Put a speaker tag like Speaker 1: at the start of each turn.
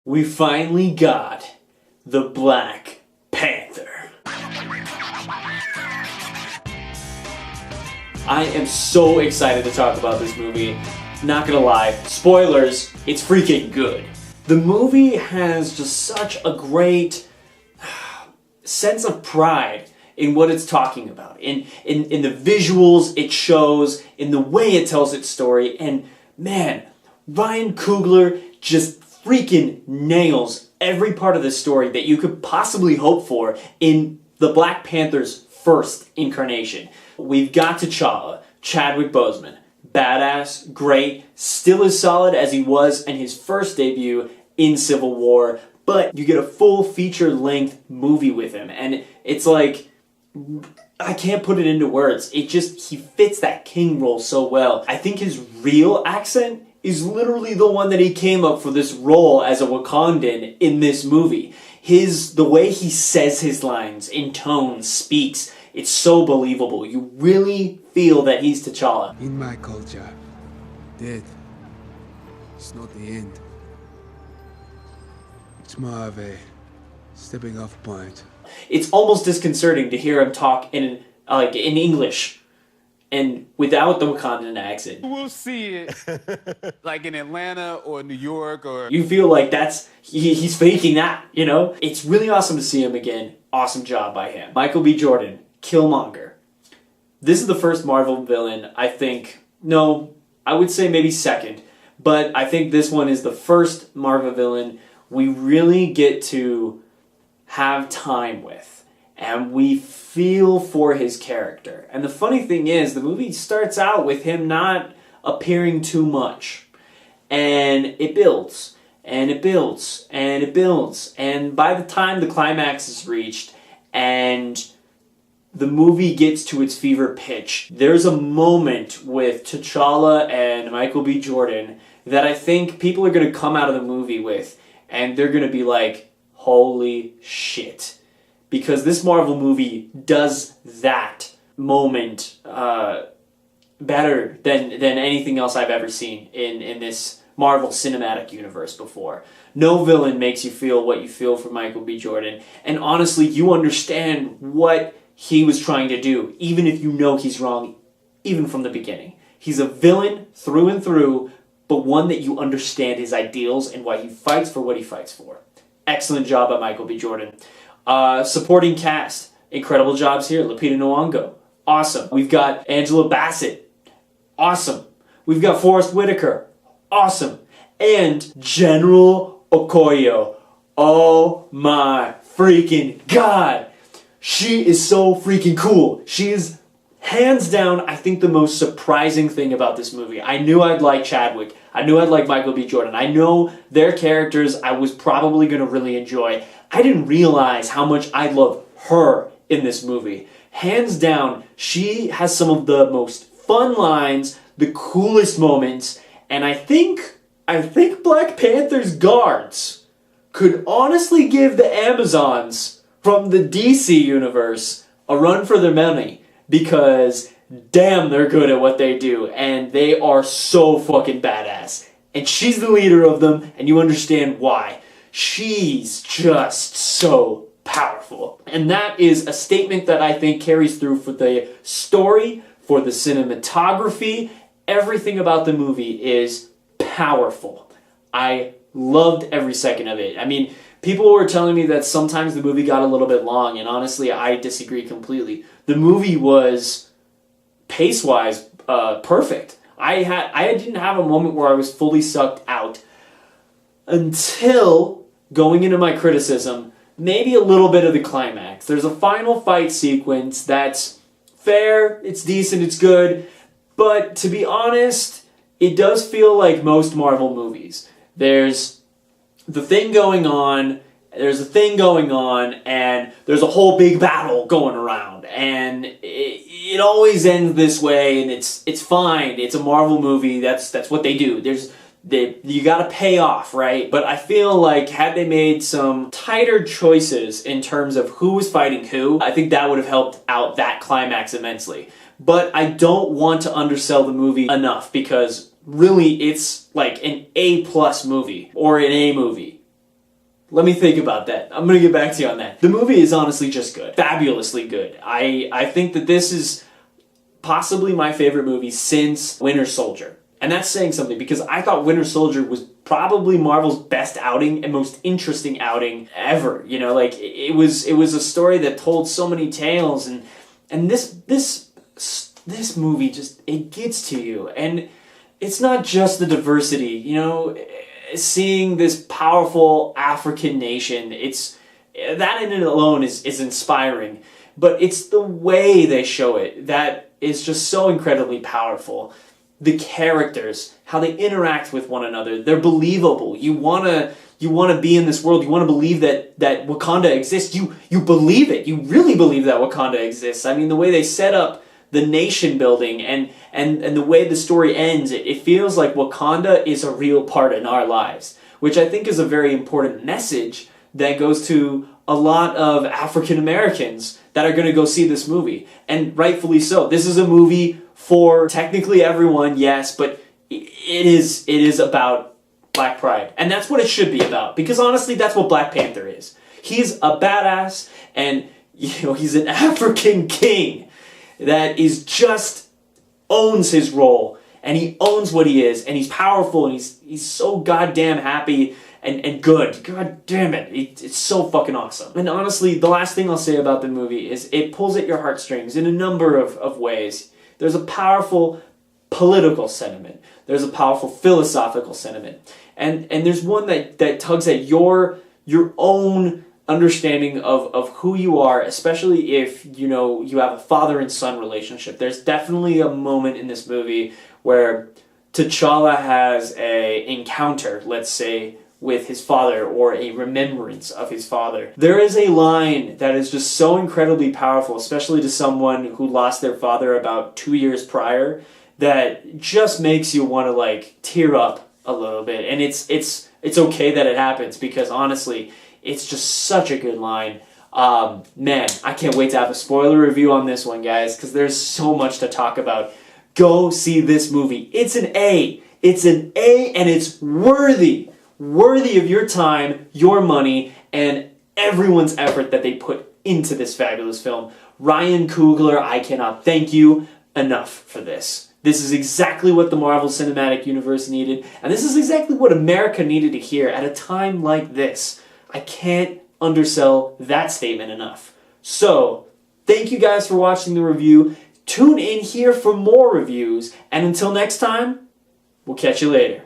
Speaker 1: We finally got the Black Panther. I am so excited to talk about this movie. Not gonna lie, spoilers, it's freaking good. The movie has just such a great sense of pride in what it's talking about, in the visuals it shows, in the way it tells its story, and man, Ryan Coogler just freaking nails every part of the story that you could possibly hope for in the Black Panther's first incarnation. We've got T'Challa, Chadwick Boseman, badass, great, still as solid as he was in his first debut in Civil War, but you get a full feature-length movie with him, and it's like, I can't put it into words. He fits that king role so well. I think his real accent is literally the one that he came up for this role as a Wakandan in this movie. The way he says his lines, in tone, speaks, it's so believable. You really feel that he's T'Challa.
Speaker 2: In my culture, death is not the end. It's more of a stepping off point.
Speaker 1: It's almost disconcerting to hear him talk in English and without the Wakandan accent.
Speaker 3: We'll see it like in Atlanta or New York or...
Speaker 1: You feel like he's faking that, you know? It's really awesome to see him again. Awesome job by him. Michael B. Jordan, Killmonger. This is the first Marvel villain, I think. No, I would say maybe second. But I think this one is the first Marvel villain we really get to have time with. And we feel for his character. And the funny thing is, the movie starts out with him not appearing too much. And it builds, and it builds, and it builds. And by the time the climax is reached, and the movie gets to its fever pitch, there's a moment with T'Challa and Michael B. Jordan that I think people are going to come out of the movie with, and they're going to be like, holy shit. Because this Marvel movie does that moment better than anything else I've ever seen in this Marvel Cinematic Universe before. No villain makes you feel what you feel for Michael B. Jordan. And honestly, you understand what he was trying to do, even if you know he's wrong, even from the beginning. He's a villain through and through, but one that you understand his ideals and why he fights for what he fights for. Excellent job by Michael B. Jordan. Supporting cast, incredible jobs here. Lupita Nyong'o, awesome. We've got Angela Bassett, awesome. We've got Forrest Whitaker, awesome. And General Okoye, oh my freaking god. She is so freaking cool. She is hands down, I think, the most surprising thing about this movie. I knew I'd like Chadwick. I knew I'd like Michael B. Jordan. I know their characters I was probably going to really enjoy. I didn't realize how much I love her in this movie. Hands down, she has some of the most fun lines, the coolest moments, and I think Black Panther's guards could honestly give the Amazons from the DC universe a run for their money, because damn, they're good at what they do, and they are so fucking badass. And she's the leader of them, and you understand why. She's just so powerful. And that is a statement that I think carries through for the story, for the cinematography. Everything about the movie is powerful. I loved every second of it. I mean, people were telling me that sometimes the movie got a little bit long, and honestly, I disagree completely. The movie was, pace-wise, perfect. I didn't have a moment where I was fully sucked out until going into my criticism, maybe a little bit of the climax. There's a final fight sequence that's fair, it's decent, it's good, but to be honest, it does feel like most Marvel movies. There's a thing going on, and there's a whole big battle going around, and it always ends this way, and it's fine. It's a Marvel movie. That's what they do. You gotta pay off, right? But I feel like had they made some tighter choices in terms of who was fighting who, I think that would have helped out that climax immensely. But I don't want to undersell the movie enough, because really it's like an A+ movie, or an A movie. Let me think about that. I'm gonna get back to you on that. The movie is honestly just good. Fabulously good. I think that this is possibly my favorite movie since Winter Soldier. And that's saying something, because I thought Winter Soldier was probably Marvel's best outing and most interesting outing ever. You know, like, it was a story that told so many tales, and this movie just, it gets to you. And it's not just the diversity, you know, seeing this powerful African nation, it's that in and alone is inspiring, but it's the way they show it that is just so incredibly powerful. The characters, how they interact with one another, they're believable. You wanna be in this world. You wanna believe that Wakanda exists. You believe it. You really believe that Wakanda exists. I mean, the way they set up the nation building and the way the story ends, it feels like Wakanda is a real part in our lives, which I think is a very important message that goes to a lot of African Americans that are going to go see this movie, and rightfully so. This is a movie for technically everyone, yes, but it is about Black pride, and that's what it should be about, because honestly, that's what Black Panther is. He's a badass, and you know, he's an African king that is just owns his role, and he owns what he is, and he's powerful, and he's so goddamn happy and good. God damn it. It's so fucking awesome. And honestly, the last thing I'll say about the movie is it pulls at your heartstrings in a number of ways. There's a powerful political sentiment. There's a powerful philosophical sentiment. And there's one that tugs at your own understanding of who you are, especially if, you know, you have a father and son relationship. There's definitely a moment in this movie where T'Challa has a encounter, let's say, with his father, or a remembrance of his father. There is a line that is just so incredibly powerful, especially to someone who lost their father about 2 years prior, that just makes you want to, like, tear up a little bit. And it's okay that it happens, because honestly, it's just such a good line. Man, I can't wait to have a spoiler review on this one, guys, because there's so much to talk about. Go see this movie. It's an A. It's an A, and it's worthy of your time, your money, and everyone's effort that they put into this fabulous film. Ryan Coogler, I cannot thank you enough for this. This is exactly what the Marvel Cinematic Universe needed, and this is exactly what America needed to hear at a time like this. I can't undersell that statement enough. So, thank you guys for watching the review. Tune in here for more reviews, and until next time, we'll catch you later.